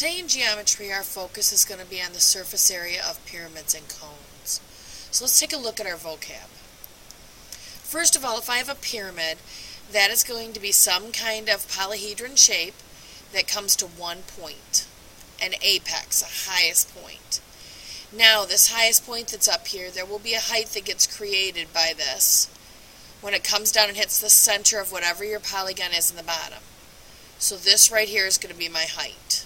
Today in geometry, our focus is going to be on the surface area of pyramids and cones. So let's take a look at our vocab. First of all, if I have a pyramid, that is going to be some kind of polyhedron shape that comes to one point, an apex, a highest point. Now, this highest point that's up here, there will be a height that gets created by this when it comes down and hits the center of whatever your polygon is in the bottom. So this right here is going to be my height.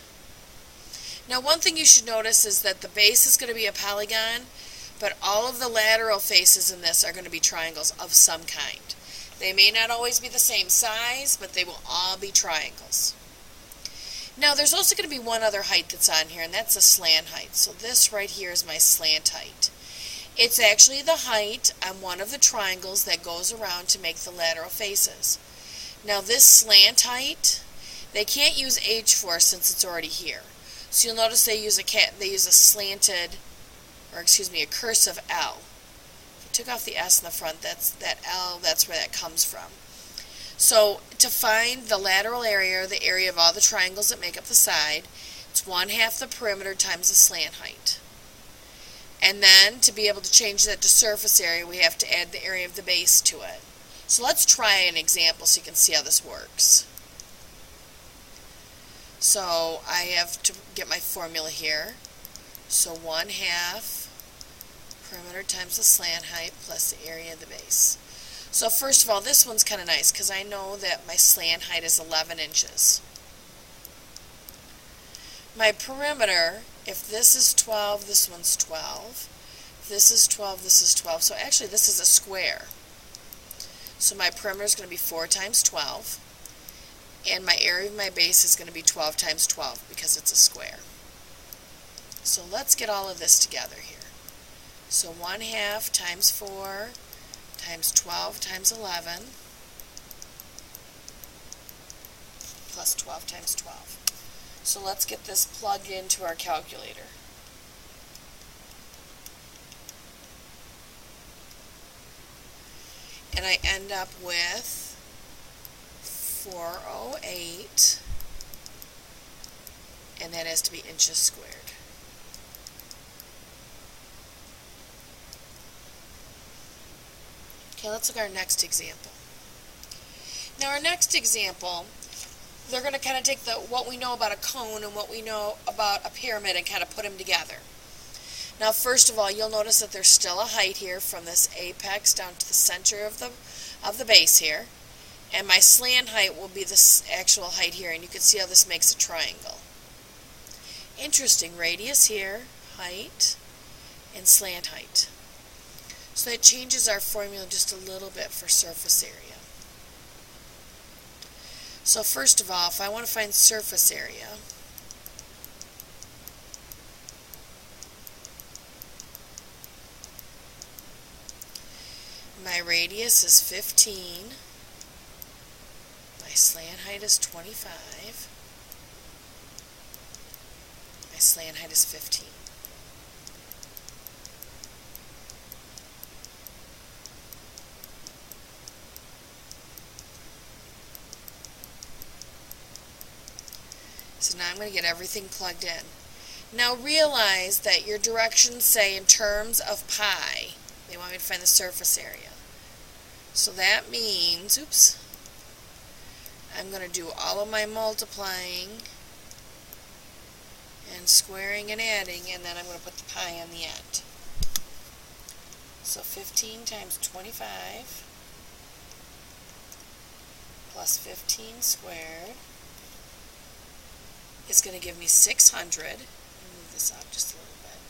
Now, one thing you should notice is that the base is going to be a polygon, but all of the lateral faces in this are going to be triangles of some kind. They may not always be the same size, but they will all be triangles. Now, there's also going to be one other height that's on here, and that's a slant height. So this right here is my slant height. It's actually the height on one of the triangles that goes around to make the lateral faces. Now, this slant height, they can't use h for since it's already here. So you'll notice they use a cursive L. If you took off the S in the front, that's where that comes from. So to find the lateral area, or the area of all the triangles that make up the side, it's 1/2 the perimeter times the slant height. And then to be able to change that to surface area, we have to add the area of the base to it. So let's try an example so you can see how this works. So I have to get my formula here. So 1/2 perimeter times the slant height plus the area of the base. So first of all, this one's kind of nice because I know that my slant height is 11 inches. My perimeter, if this is 12, this one's 12. If this is 12, this is 12. So actually this is a square. So my perimeter is going to be 4 times 12. And my area of my base is going to be 12 times 12 because it's a square. So let's get all of this together here. So 1/2 times 4 times 12 times 11 plus 12 times 12. So let's get this plugged into our calculator. And I end up with 408, and that has to be inches squared. Okay, let's look at our next example. Now our next example, they're going to kind of take what we know about a cone and what we know about a pyramid and kind of put them together. Now first of all, you'll notice that there's still a height here from this apex down to the center of the base here. And my slant height will be this actual height here, and you can see how this makes a triangle. Interesting, radius here, height, and slant height. So that changes our formula just a little bit for surface area. So first of all, if I want to find surface area, my radius is 15. My slant height is 25. My slant height is 15. So now I'm going to get everything plugged in. Now realize that your directions say in terms of pi. They want me to find the surface area. So that means, I'm going to do all of my multiplying and squaring and adding, and then I'm going to put the pi on the end. So 15 times 25 plus 15 squared is going to give me 600. Let me move this up just a little bit.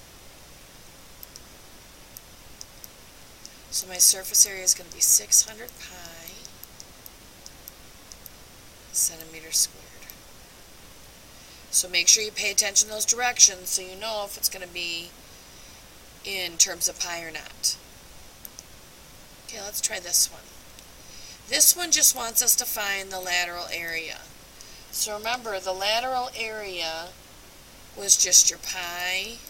So my surface area is going to be 600 pi centimeters squared. So make sure you pay attention to those directions so you know if it's going to be in terms of pi or not. Okay, let's try this one. This one just wants us to find the lateral area. So remember, the lateral area was just your pi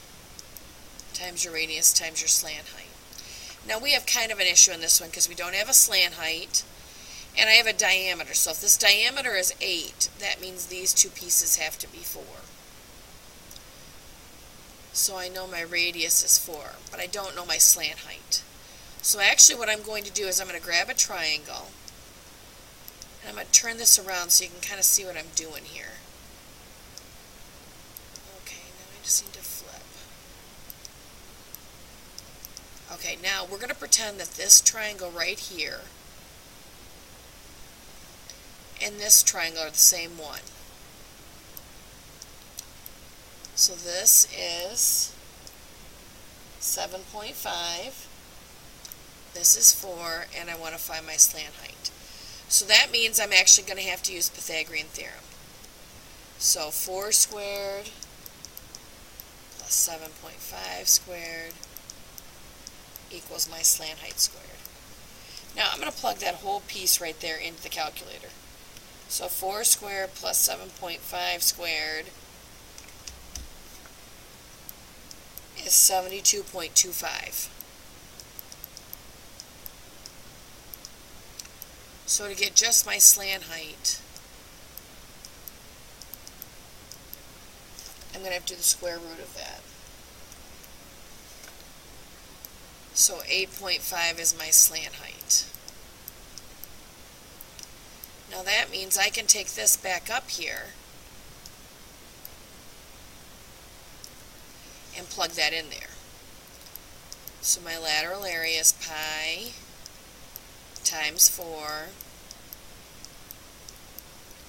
times your radius times your slant height. Now we have kind of an issue in this one because we don't have a slant height and I have a diameter. So if this diameter is 8, that means these two pieces have to be 4. So I know my radius is 4, but I don't know my slant height. So actually what I'm going to do is I'm going to grab a triangle, and I'm going to turn this around so you can kind of see what I'm doing here. Okay, now I just need to flip. Okay, now we're going to pretend that this triangle right here and this triangle are the same one. So this is 7.5, this is 4, and I want to find my slant height. So that means I'm actually going to have to use Pythagorean Theorem. So 4 squared plus 7.5 squared equals my slant height squared. Now I'm going to plug that whole piece right there into the calculator. So 4 squared plus 7.5 squared is 72.25. So to get just my slant height, I'm going to have to do the square root of that. So 8.5 is my slant height. Now that means I can take this back up here and plug that in there. So my lateral area is pi times 4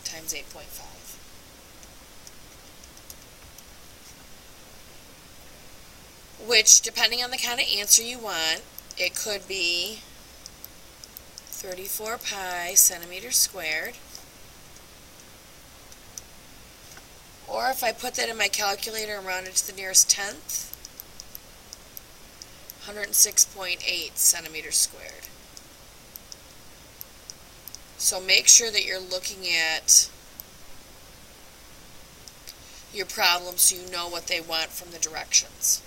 times 8.5. Which, depending on the kind of answer you want, it could be 34 pi centimeters squared. Or if I put that in my calculator and round it to the nearest tenth, 106.8 centimeters squared. So make sure that you're looking at your problem so you know what they want from the directions.